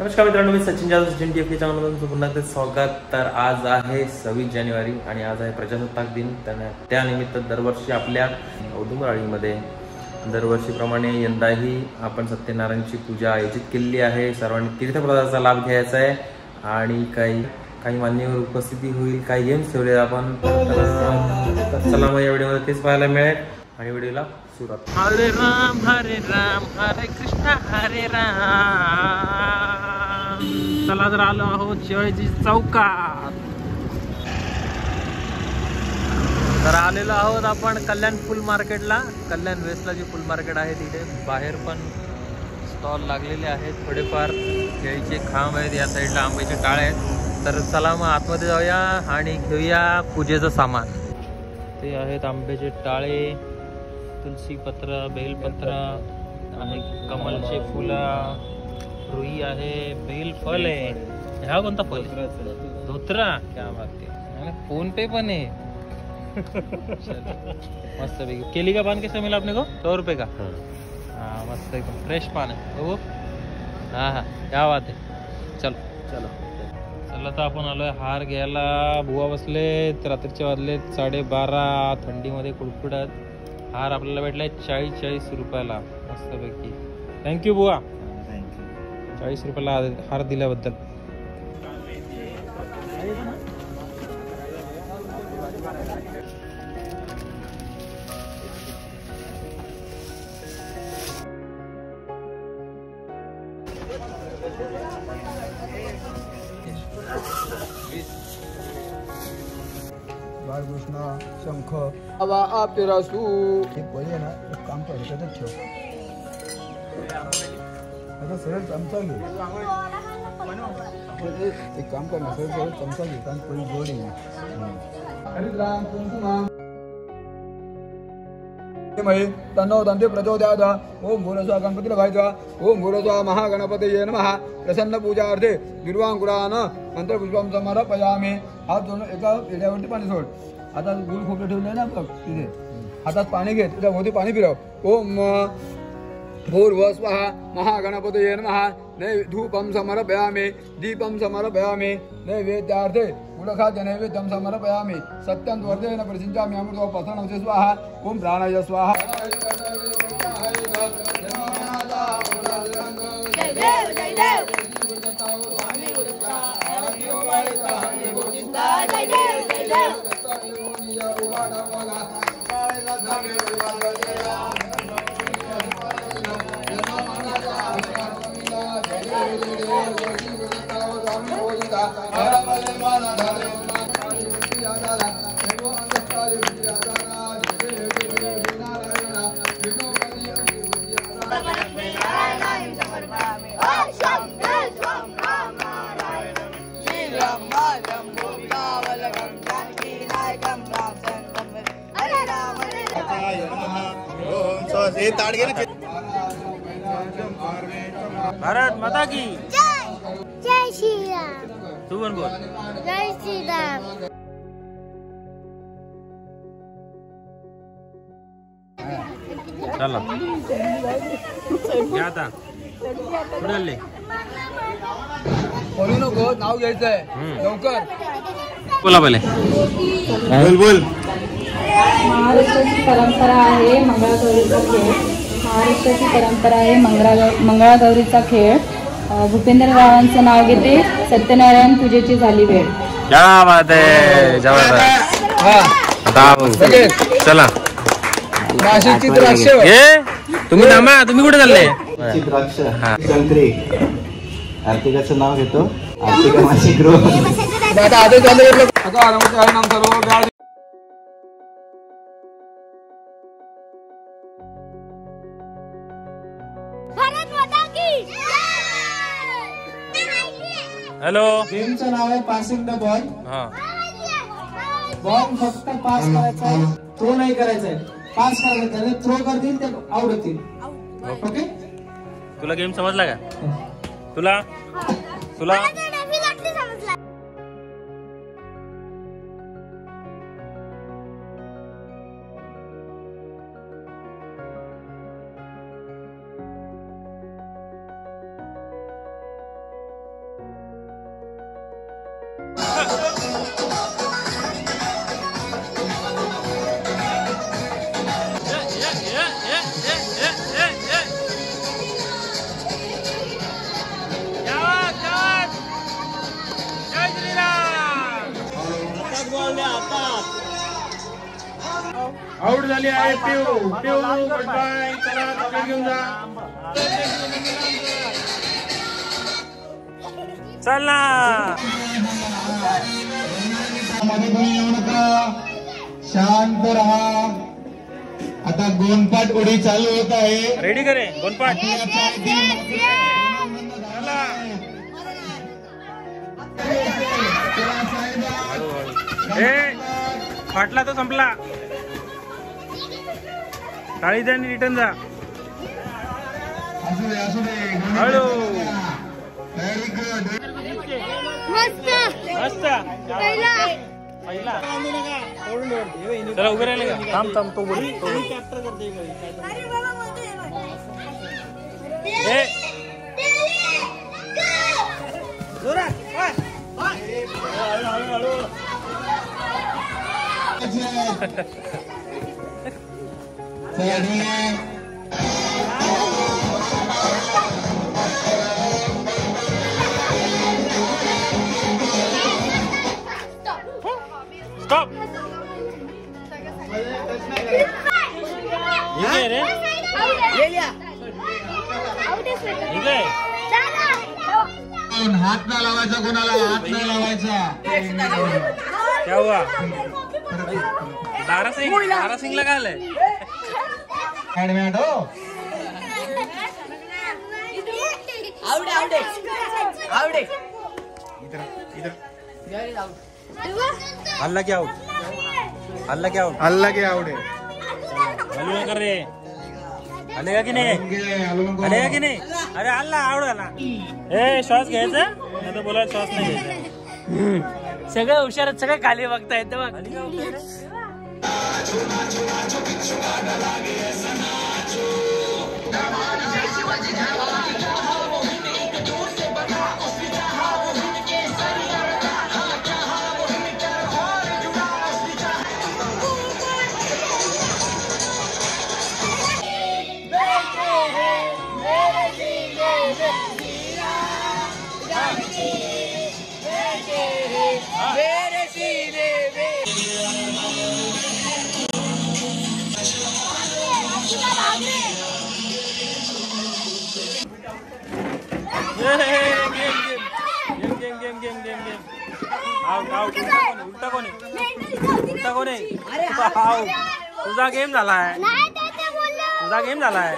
नमस्कार मित्रांनो, मी सचिन जाधव, सचिन TFK चॅनलमध्ये पुन्हा एकदा स्वागत. तर आज आहे 26 जानेवारी आणि आज आहे प्रजासत्ताक दिन. त्यानिमित्त दरवर्षी आपल्या औदुंबराळीमध्ये दरवर्षीप्रमाणे यंदाही आपण सत्यनारायणची पूजा आयोजित केलेली आहे. सर्वांनी तीर्थप्रसादाचा लाभ घ्यायचा आहे आणि काही मान्यवर उपस्थिती होईल, काही गेम्स ठेवले आपण. तर चला मग या व्हिडिओमध्ये तेच पाहायला मिळेल आणि व्हिडिओला सुरुवात. हरे राम हरे कृष्ण हरे राम. चला तर आलो आहोत शिवाजी चौकात. तर आलेलो आहोत आपण कल्याण फुल मार्केटला. कल्याण वेस्टला जे फुल मार्केट आहे तिथे बाहेर पण स्टॉल लागलेले आहेत. थोडेफार केळीचे खांब आहेत, या साईडला आंब्याचे टाळे आहेत. तर चला मग आतमध्ये जाऊया आणि घेऊया पूजेचं सामान. ते आहेत आंब्याचे टाळे, तुलसी पत्र, बेलपत्र आणि कमलचे फुलं, रुई आहे, बेल फल आहे. हा कोणता फल? धोत्रा. क्या बात है. फोन पे पण है. मस्त पैकी. केली का पान कैसा मिला आपने को? 100 रुपये का. हाँ मस्त एकदम फ्रेश पान है वो. हाँ क्या बात है. चलो तर आपण आलोय हार घ्यायला. बुवा बसले, रात्रीचे वाजले 12:30. थंडीमध्ये कुडकुडात. हार आपल्याला भेटलाय 40 रुपयाला. मस्तपैकी. थँक्यू बुवा. 40 रुपयाला हार दिल्याबद्दल. बाळकृष्ण शंख आवा आपतेरासू हे पहिले ना एक काम कर, त्याच्यात ठेव. आता सरळ चमचा घे. एक काम कर ना, सरळ चमचा घे कारण पहिले गोड येईल. हरिद्राम कुंकुमम तन्नो दंते प्रचोदयात्. ओम भूरस्वः गणपतीला व्हायचा. ओम भूरस्वः महागणपतये नमः. प्रसन्न पूजार्थे दुर्वांकुरान मंत्रपुष्पम समर्पयामि. हात जोडून एका पेढ्यावरती पाणी सोड. आता गुल खोबरं ठेवलंय ना बघ तिथे, हातात पाणी घे, त्याच्या भोवती पाणी फिरव. ओम भूर्भुवस्वः महागणपतये नमः. धूपम समर्पयामि, दीपम समर्पयामि. नैवेद्यार्थे गुडखाद्य नैवेद्यम समर्पयामि. सत्यं वर्धेन प्रसिद्धामि अमृतो पसरणं स्वाहा. ओम प्राणाय स्वाहा. भारत माता की जय श्री राम. तू पण बोल. जय श्री राम. चला आता कुठे आले? बोलू नको, नाव घ्यायचंय लवकर. बोला पहिले. बोल. महाराष्ट्राची परंपरा आहे मंगळागौरीचा खेळ. महाराष्ट्राची परंपरा आहे मंगळागौरीचा खेळ. भूपेंद्ररावांचं नाव घेते. सत्यनारायण पूजेची झाली वेळ. क्या बात आहे. चला नाशिकची द्राक्ष. तुम्ही थांबा, तुम्ही कुठे चालले? द्राक्ष संत्री. आर्थिकाचं नाव घेतो. आर्थिका मासिक गृह. आता आदेश झाले आता नाम सर्व. भारत माता की हॅलो. गेमचं नाव आहे पासिंग द बॉल. हा, बॉल फक्त पास करायचा आहे, थ्रो नाही करायचा आहे. पास करायचा आहे, थ्रो करतील ते आउट होतील. ओके. तुला गेम समजला का? तुला आउट झाली आहे पिऊ. पिऊ गुड बाय. चला चॉकलेट घेऊन जा. चल ना. शांत राहा. आता गोंडपाट उडी चालू होत आहे. रेडी करे गोंडपाट. फाटला तो संपला. टाळी द्या आणि रिटर्न जा. हळू. मस्त मस्त. पहिला पहिला चला उभे राहिले का. थांब थांब तो बोल. स्टॉप. ये रे हात ना लावायचा कोणाला. हात नाही लावायचा. क्या हुआ. दारा सिंग लगा ले. अल्लाह क्या आउट. अल्लाह क्या आउट. अल्लाह के आवडे. हलू कर रे. आलेगा की नाही. आलेगा की नाही. अरे अल्लाह आवड आला. ए श्वास घ्यायचा नाही तर बोला श्वास नाही घ्यायचा. सगळं हुशार सगळं खाली बघतायत बघ. उलटा कोणी. तुझा गेम झालाय. तुझा गेम झालाय.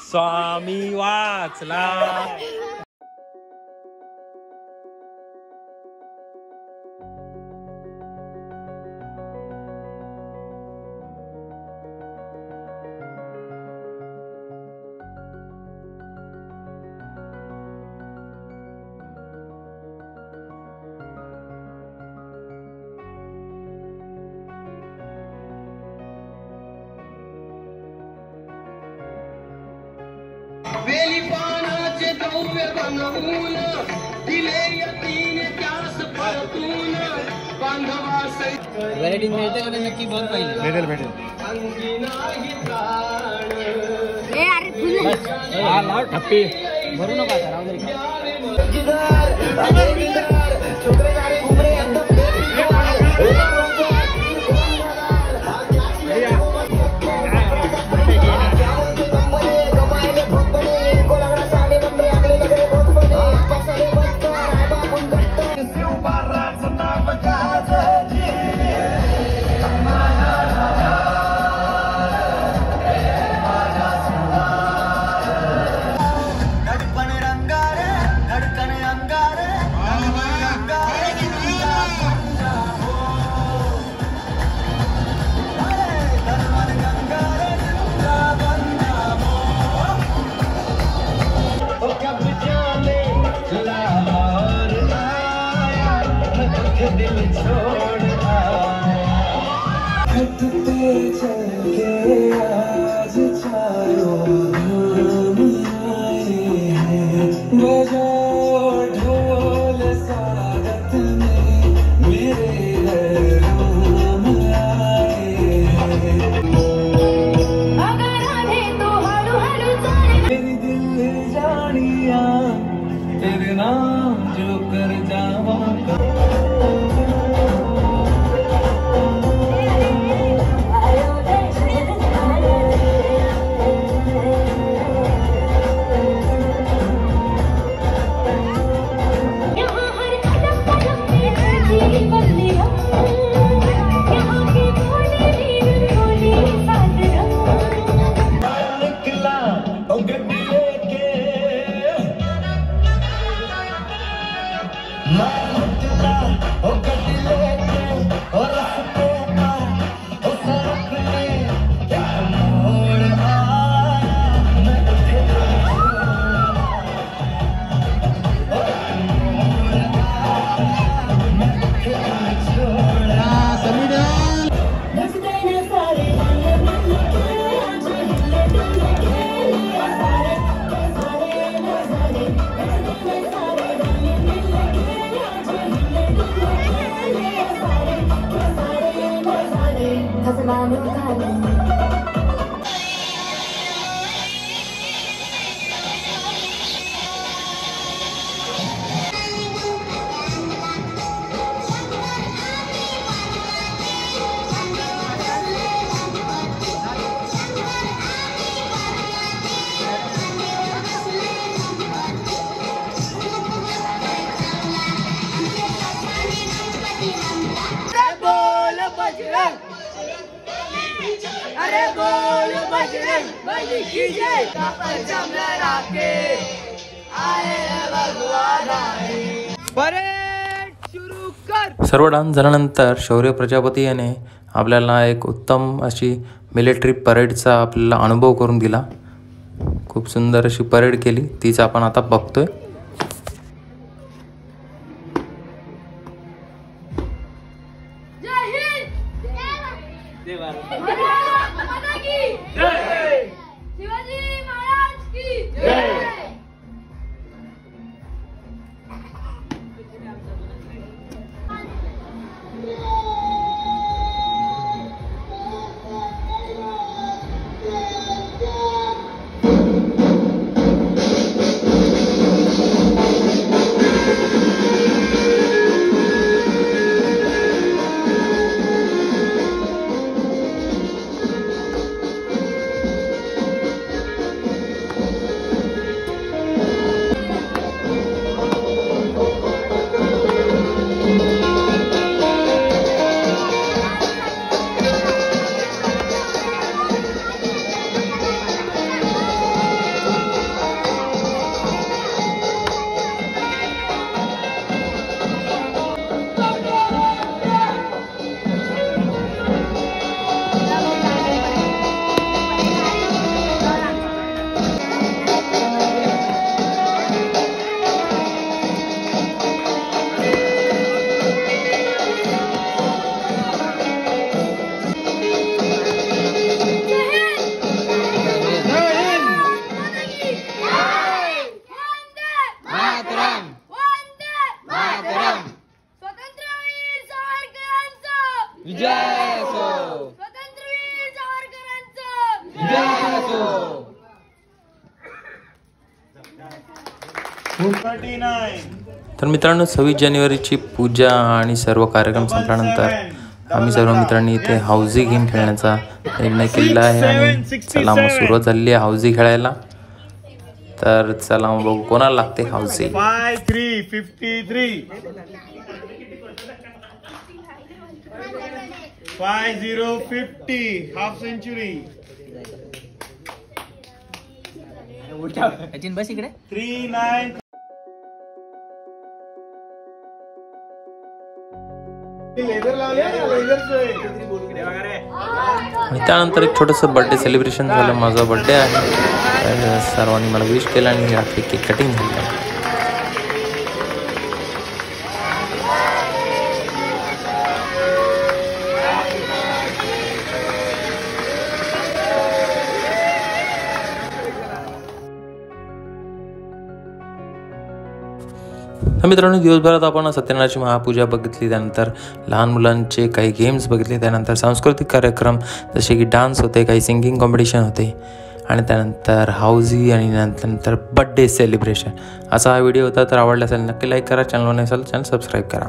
स्वामी वाचला. वेली पानाचे द्रव्य बनवून दिले यतीने त्यास परतून बांधवास व्हरायटी मिळते का नक्की बघ पाहिजे. भेटेल. अंगी नाही प्राण. ए अरे फुल हा लाव ठप्पी भरू नका आता राहू दे. धडकन अंगार सर्व डान्स झाल्यानंतर शौर्य प्रजापती याने आपल्याला एक उत्तम अशी मिलिटरी परेडचा आपल्याला अनुभव करून दिला. खूप सुंदर अशी परेड केली, तीच आपण आता बघतोय. तर मित्रांनो 26 जानेवारीची पूजा आणि सर्व कार्यक्रम संपल्यानंतर आम्ही सर्व मित्रांनी इथे हाऊजी गेम खेळण्याचा निर्णय केलेला आहे. आणि चला मग सुरुवात झालेली आहे हाऊजी खेळायला. तर चला मग बघू कोणाला लागते हाऊजी. 5353 5050 half century. बस इकडे 39 आणि त्यानंतर एक छोटंसं बर्थडे सेलिब्रेशन झालं. माझा बर्थडे आहे, सर्वांनी मला विश केलं आणि रात्री केक कटिंग झालं. तर मित्रांनो दिवसभरात आपण सत्यनारायणाची महापूजा बघितली, त्यानंतर लहान मुलांचे काही गेम्स बघितले, त्यानंतर सांस्कृतिक कार्यक्रम जसे की डान्स होते, काही सिंगिंग कॉम्पिटिशन होते आणि त्यानंतर हाऊजी आणि नंतर बर्थडे सेलिब्रेशन. असा हा व्हिडिओ होता. तर आवडला असेल नक्की लाईक करा, चॅनल नसेल चॅनल सबस्क्राईब करा.